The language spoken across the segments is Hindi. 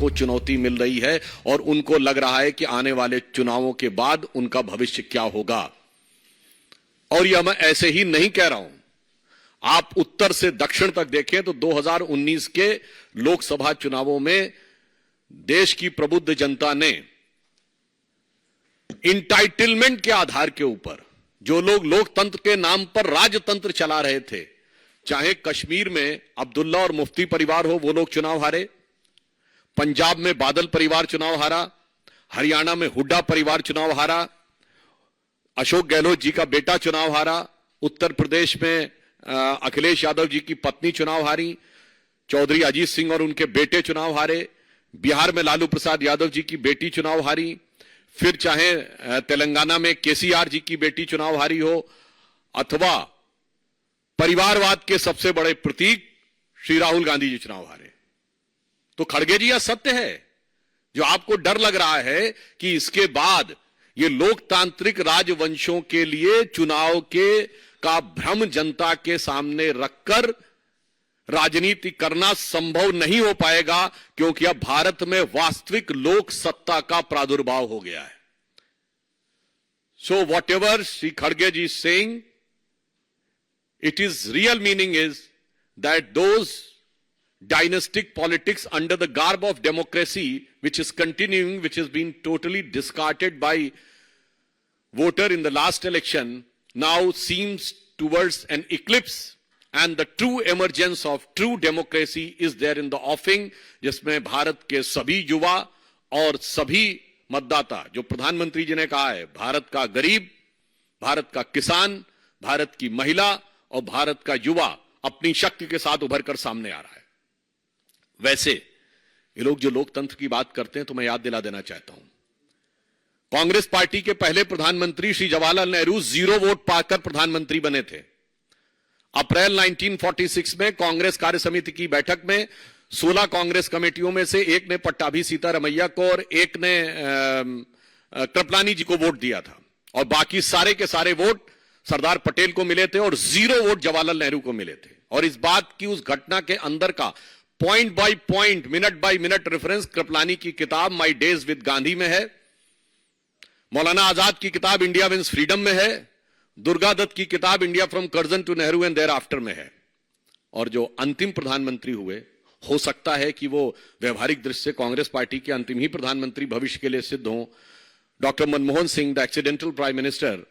को चुनौती मिल रही है और उनको लग रहा है कि आने वाले चुनावों के बाद उनका भविष्य क्या होगा। और यह मैं ऐसे ही नहीं कह रहा हूं, आप उत्तर से दक्षिण तक देखें तो 2019 के लोकसभा चुनावों में देश की प्रबुद्ध जनता ने इंटाइटलमेंट के आधार के ऊपर जो लोग लोकतंत्र के नाम पर राजतंत्र चला रहे थे, चाहे कश्मीर में अब्दुल्ला और मुफ्ती परिवार हो, वो लोग चुनाव हारे, पंजाब में बादल परिवार चुनाव हारा, हरियाणा में हुड्डा परिवार चुनाव हारा, अशोक गहलोत जी का बेटा चुनाव हारा, उत्तर प्रदेश में अखिलेश यादव जी की पत्नी चुनाव हारी, चौधरी अजीत सिंह और उनके बेटे चुनाव हारे, बिहार में लालू प्रसाद यादव जी की बेटी चुनाव हारी, फिर चाहे तेलंगाना में केसीआर जी की बेटी चुनाव हारी हो, अथवा परिवारवाद के सबसे बड़े प्रतीक श्री राहुल गांधी जी चुनाव हारे। तो खड़गे जी, यह सत्य है। जो आपको डर लग रहा है कि इसके बाद ये लोकतांत्रिक राजवंशों के लिए चुनाव का भ्रम जनता के सामने रखकर राजनीति करना संभव नहीं हो पाएगा, क्योंकि अब भारत में वास्तविक लोक सत्ता का प्रादुर्भाव हो गया है। सो वॉट एवर श्री खड़गे जी saying, it is real meaning is that those dynastic politics under the garb of democracy, which is continuing, which has been totally discarded by voter in the last election, now seems towards an eclipse, and the true emergence of true democracy is there in the offing, जिसमें भारत के सभी युवा और सभी मतदाता, जो प्रधानमंत्री जी ने कहा है, भारत का गरीब, भारत का किसान, भारत की महिला और भारत का युवा अपनी शक्ति के साथ उभर कर सामने आ रहा है। वैसे ये लोग जो लोकतंत्र की बात करते हैं, तो मैं याद दिला देना चाहता हूं, कांग्रेस पार्टी के पहले प्रधानमंत्री श्री जवाहरलाल नेहरू 0 वोट पाकर प्रधानमंत्री बने थे। अप्रैल 1946 में कांग्रेस कार्य समिति की बैठक में 16 कांग्रेस कमेटियों में से एक ने पट्टाभी सीतारमैया को और एक ने कृपलानी जी को वोट दिया था, और बाकी सारे के सारे वोट सरदार पटेल को मिले थे और 0 वोट जवाहरलाल नेहरू को मिले थे। और इस बात की, उस घटना के अंदर का point by point, minute by minute reference Kripalani की किताब माई डेज विद गांधी में है, मौलाना आजाद की किताब इंडिया विंस फ्रीडम में है, दुर्गा दत्त की किताब India from Curzon to Nehru and thereafter में है। और जो अंतिम प्रधानमंत्री हुए, हो सकता है कि वो व्यवहारिक दृष्टि से कांग्रेस पार्टी के अंतिम ही प्रधानमंत्री भविष्य के लिए सिद्ध हों, doctor Manmohan Singh, the accidental prime minister,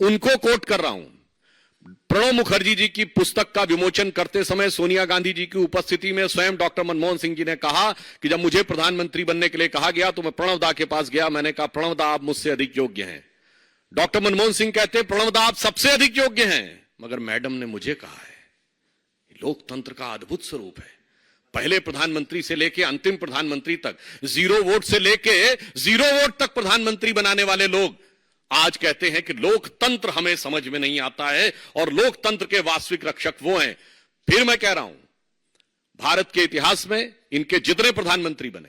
उनको कोट कर रहा हूं। प्रणब मुखर्जी जी की पुस्तक का विमोचन करते समय सोनिया गांधी जी की उपस्थिति में स्वयं डॉक्टर मनमोहन सिंह जी ने कहा कि जब मुझे प्रधानमंत्री बनने के लिए कहा गया तो मैं प्रणब दा के पास गया, मैंने कहा प्रणब दा आप मुझसे अधिक योग्य हैं। डॉक्टर मनमोहन सिंह कहते प्रणब दा आप सबसे अधिक योग्य हैं, मगर मैडम ने मुझे कहा है। लोकतंत्र का अद्भुत स्वरूप है। पहले प्रधानमंत्री से लेकर अंतिम प्रधानमंत्री तक, 0 वोट से लेकर 0 वोट तक प्रधानमंत्री बनाने वाले लोग आज कहते हैं कि लोकतंत्र हमें समझ में नहीं आता है, और लोकतंत्र के वास्तविक रक्षक वो हैं। फिर मैं कह रहा हूं, भारत के इतिहास में इनके जितने प्रधानमंत्री बने,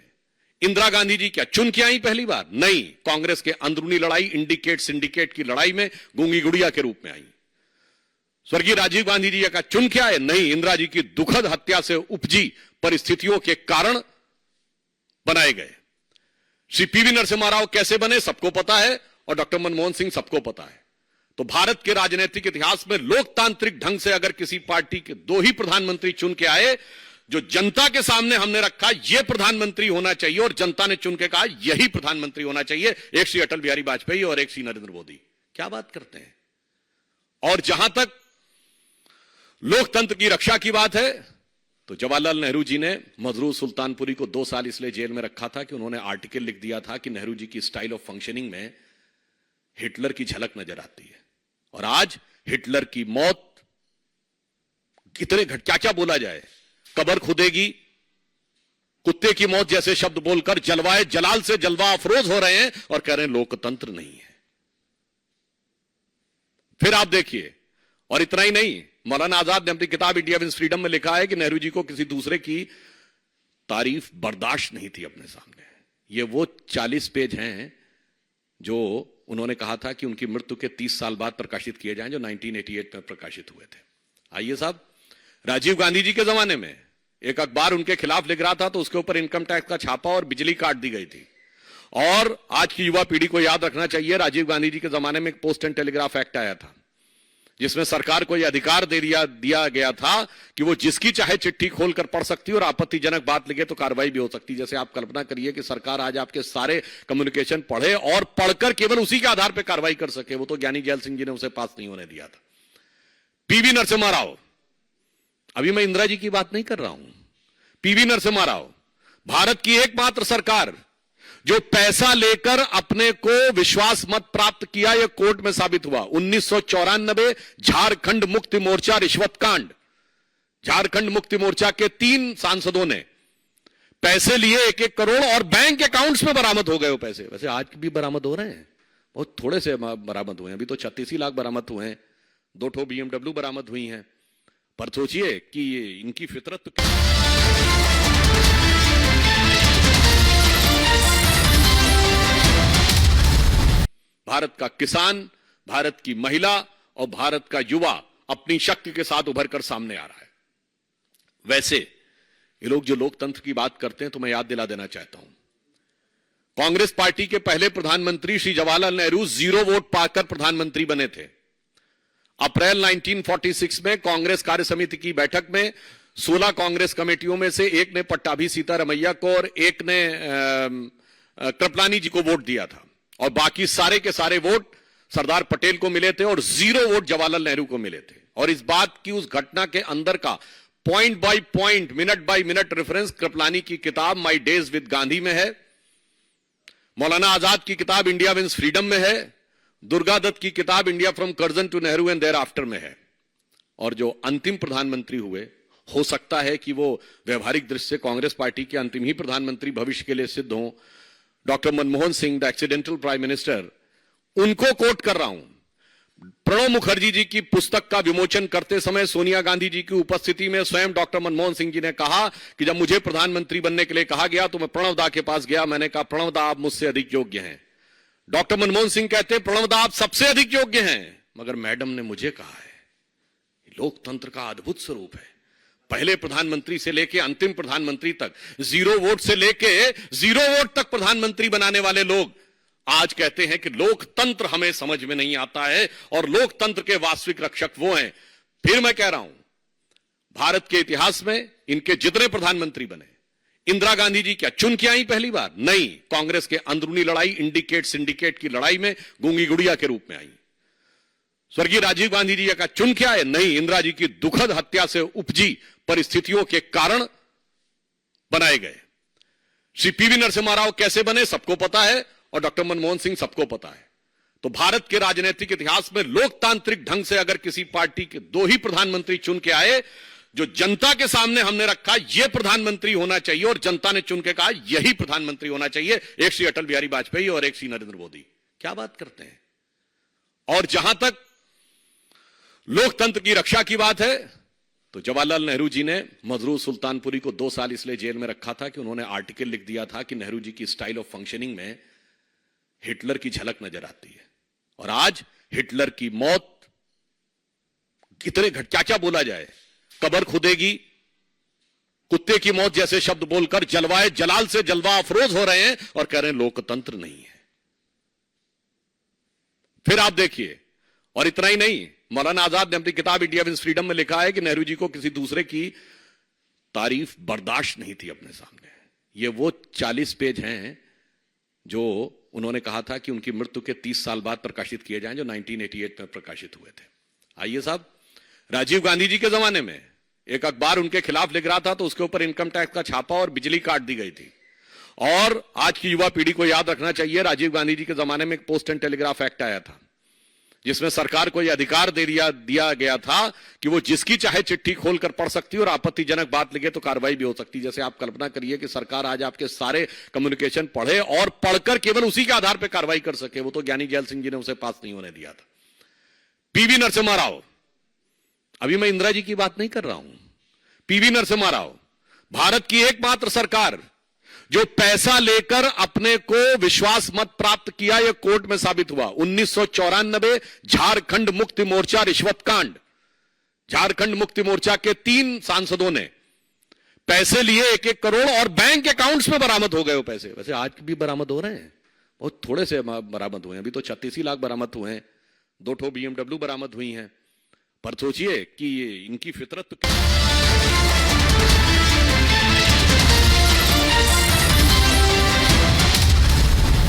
इंदिरा गांधी जी क्या चुन के आई पहली बार? नहीं, कांग्रेस के अंदरूनी लड़ाई, इंडिकेट सिंडिकेट की लड़ाई में गूंगी गुड़िया के रूप में आई। स्वर्गीय राजीव गांधी जी का चुन के आए? नहीं, इंदिरा जी की दुखद हत्या से उपजी परिस्थितियों के कारण बनाए गए। श्री पीवी नरसिम्हा राव कैसे बने सबको पता है, और डॉक्टर मनमोहन सिंह सबको पता है। तो भारत के राजनीतिक इतिहास में लोकतांत्रिक ढंग से अगर किसी पार्टी के 2 ही प्रधानमंत्री चुन के आए, जो जनता के सामने हमने रखा यह प्रधानमंत्री होना चाहिए, और जनता ने चुन के कहा यही प्रधानमंत्री होना चाहिए, एक श्री अटल बिहारी वाजपेयी और एक श्री नरेंद्र मोदी। क्या बात करते हैं। और जहां तक लोकतंत्र की रक्षा की बात है, तो जवाहरलाल नेहरू जी ने मजरूर सुल्तानपुरी को 2 साल इसलिए जेल में रखा था कि उन्होंने आर्टिकल लिख दिया था कि नेहरू जी की स्टाइल ऑफ फंक्शनिंग में हिटलर की झलक नजर आती है। और आज हिटलर की मौत कितने क्या क्या बोला जाए, कब्र खुदेगी, कुत्ते की मौत जैसे शब्द बोलकर जलवाए जलाल से जलवा अफरोज हो रहे हैं और कह रहे हैं लोकतंत्र नहीं है। फिर आप देखिए, और इतना ही नहीं, मौलाना आजाद ने अपनी किताब इंडिया विंस फ्रीडम में लिखा है कि नेहरू जी को किसी दूसरे की तारीफ बर्दाश्त नहीं थी अपने सामने। ये वो 40 पेज हैं जो उन्होंने कहा था कि उनकी मृत्यु के 30 साल बाद प्रकाशित किए जाएं, जो 1988 में प्रकाशित हुए थे। आइए साहब, राजीव गांधी जी के जमाने में एक अखबार उनके खिलाफ लिख रहा था तो उसके ऊपर इनकम टैक्स का छापा और बिजली काट दी गई थी। और आज की युवा पीढ़ी को याद रखना चाहिए, राजीव गांधी जी के जमाने में एक पोस्ट एंड टेलीग्राफ एक्ट आया था, जिसमें सरकार को यह अधिकार दिया गया था कि वो जिसकी चाहे चिट्ठी खोलकर पढ़ सकती है और आपत्तिजनक बात लिखे तो कार्रवाई भी हो सकती है। जैसे आप कल्पना करिए कि सरकार आज आपके सारे कम्युनिकेशन पढ़े और पढ़कर केवल उसी के आधार पर कार्रवाई कर सके। वो तो ज्ञानी जैल सिंह जी ने उसे पास नहीं होने दिया था। पीवी नरसिम्हा राव, अभी मैं इंदिरा जी की बात नहीं कर रहा हूं, पीवी नरसिम्हा राव, भारत की एकमात्र सरकार जो पैसा लेकर अपने को विश्वास मत प्राप्त किया, यह कोर्ट में साबित हुआ। 1994 झारखंड मुक्ति मोर्चा रिश्वत कांड, झारखंड मुक्ति मोर्चा के 3 सांसदों ने पैसे लिए 1-1 करोड़ और बैंक अकाउंट्स में बरामद हो गए वो पैसे। वैसे आज भी बरामद हो रहे हैं, बहुत थोड़े से बरामद हुए हैं, अभी तो 36 लाख बरामद हुए हैं, 2 ठो BMW बरामद हुई हैं। पर सोचिए कि इनकी फितरत तो भारत का किसान, भारत की महिला और भारत का युवा अपनी शक्ति के साथ उभर कर सामने आ रहा है। वैसे ये लोग जो लोकतंत्र की बात करते हैं तो मैं याद दिला देना चाहता हूं, कांग्रेस पार्टी के पहले प्रधानमंत्री श्री जवाहरलाल नेहरू 0 वोट पाकर प्रधानमंत्री बने थे। अप्रैल 1946 में कांग्रेस कार्य समिति की बैठक में 16 कांग्रेस कमेटियों में से एक ने पट्टाभी सीतारमैया को और एक ने कृपलानी जी को वोट दिया था और बाकी सारे के सारे वोट सरदार पटेल को मिले थे और 0 वोट जवाहरलाल नेहरू को मिले थे। और इस बात की, उस घटना के अंदर का point by point, minute by minute reference Kripalani की किताब माई डेज विद गांधी में है, मौलाना आजाद की किताब इंडिया विंस फ्रीडम में है, दुर्गा दत्त की किताब India from Curzon to Nehru and thereafter में है। और जो अंतिम प्रधानमंत्री हुए, हो सकता है कि वो व्यवहारिक दृष्टि से कांग्रेस पार्टी के अंतिम ही प्रधानमंत्री भविष्य के लिए सिद्ध हों, doctor Manmohan Singh, the accidental prime minister, उनको कोट कर रहा हूं। प्रणब मुखर्जी जी की पुस्तक का विमोचन करते समय सोनिया गांधी जी की उपस्थिति में स्वयं डॉक्टर मनमोहन सिंह जी ने कहा कि जब मुझे प्रधानमंत्री बनने के लिए कहा गया तो मैं प्रणब दा के पास गया, मैंने कहा प्रणब दा आप मुझसे अधिक योग्य हैं। डॉक्टर मनमोहन सिंह कहते हैं प्रणब दा आप सबसे अधिक योग्य हैं, मगर मैडम ने मुझे कहा है। लोकतंत्र का अद्भुत स्वरूप है। पहले प्रधानमंत्री से लेके अंतिम प्रधानमंत्री तक, 0 वोट से लेके 0 वोट तक प्रधानमंत्री बनाने वाले लोग आज कहते हैं कि लोकतंत्र हमें समझ में नहीं आता है और लोकतंत्र के वास्तविक रक्षक वो हैं। फिर मैं कह रहा हूं, भारत के इतिहास में इनके जितने प्रधानमंत्री बने, इंदिरा गांधी जी क्या चुन के आई पहली बार? नहीं, कांग्रेस के अंदरूनी लड़ाई, इंडिकेट सिंडिकेट की लड़ाई में गूंगी गुड़िया के रूप में आई। स्वर्गीय राजीव गांधी जी का चुन के आए? नहीं, इंदिरा जी की दुखद हत्या से उपजी परिस्थितियों के कारण बनाए गए। श्री पीवी नरसिम्हा राव कैसे बने सबको पता है और डॉक्टर मनमोहन सिंह सबको पता है। तो भारत के राजनीतिक इतिहास में लोकतांत्रिक ढंग से अगर किसी पार्टी के 2 ही प्रधानमंत्री चुन के आए, जो जनता के सामने हमने रखा यह प्रधानमंत्री होना चाहिए और जनता ने चुन के कहा यही प्रधानमंत्री होना चाहिए, एक श्री अटल बिहारी वाजपेयी और एक श्री नरेंद्र मोदी। क्या बात करते हैं। और जहां तक लोकतंत्र की रक्षा की बात है तो जवाहरलाल नेहरू जी ने मजरूर सुल्तानपुरी को 2 साल इसलिए जेल में रखा था कि उन्होंने आर्टिकल लिख दिया था कि नेहरू जी की स्टाइल ऑफ फंक्शनिंग में हिटलर की झलक नजर आती है। और आज हिटलर की मौत कितने क्या क्या बोला जाए, कब्र खुदेगी, कुत्ते की मौत जैसे शब्द बोलकर जलवाए जलाल से जलवा अफरोज हो रहे हैं और कह रहे हैं लोकतंत्र नहीं है। फिर आप देखिए, और इतना ही नहीं, मौलाना आजाद ने अपनी किताब इंडिया विंस फ्रीडम में लिखा है कि नेहरू जी को किसी दूसरे की तारीफ बर्दाश्त नहीं थी अपने सामने। ये वो 40 पेज हैं जो उन्होंने कहा था कि उनकी मृत्यु के 30 साल बाद प्रकाशित किए जाएं, जो 1988 में प्रकाशित हुए थे। आइए साहब, राजीव गांधी जी के जमाने में एक अखबार उनके खिलाफ लिख रहा था तो उसके ऊपर इनकम टैक्स का छापा और बिजली काट दी गई थी। और आज की युवा पीढ़ी को याद रखना चाहिए, राजीव गांधी जी के जमाने में एक पोस्ट एंड टेलीग्राफ एक्ट आया था, जिसमें सरकार को यह अधिकार दिया गया था कि वो जिसकी चाहे चिट्ठी खोलकर पढ़ सकती है और आपत्तिजनक बात लिखे तो कार्रवाई भी हो सकती है। जैसे आप कल्पना करिए कि सरकार आज आपके सारे कम्युनिकेशन पढ़े और पढ़कर केवल उसी के आधार पर कार्रवाई कर सके। वो तो ज्ञानी जैल सिंह जी ने उसे पास नहीं होने दिया था। पीवी नरसिम्हा राव, अभी मैं इंदिरा जी की बात नहीं कर रहा हूं, पीवी नरसिम्हा राव, भारत की एकमात्र सरकार जो पैसा लेकर अपने को विश्वास मत प्राप्त किया, यह कोर्ट में साबित हुआ। 1994 झारखंड मुक्ति मोर्चा रिश्वत कांड, झारखंड मुक्ति मोर्चा के 3 सांसदों ने पैसे लिए 1-1 करोड़ और बैंक अकाउंट्स में बरामद हो गए वो पैसे। वैसे आज भी बरामद हो रहे हैं, बहुत थोड़े से बरामद हुए हैं, अभी तो 36 ही लाख बरामद हुए हैं, 2 ठो BMW बरामद हुई हैं। पर सोचिए कि इनकी फितरत तो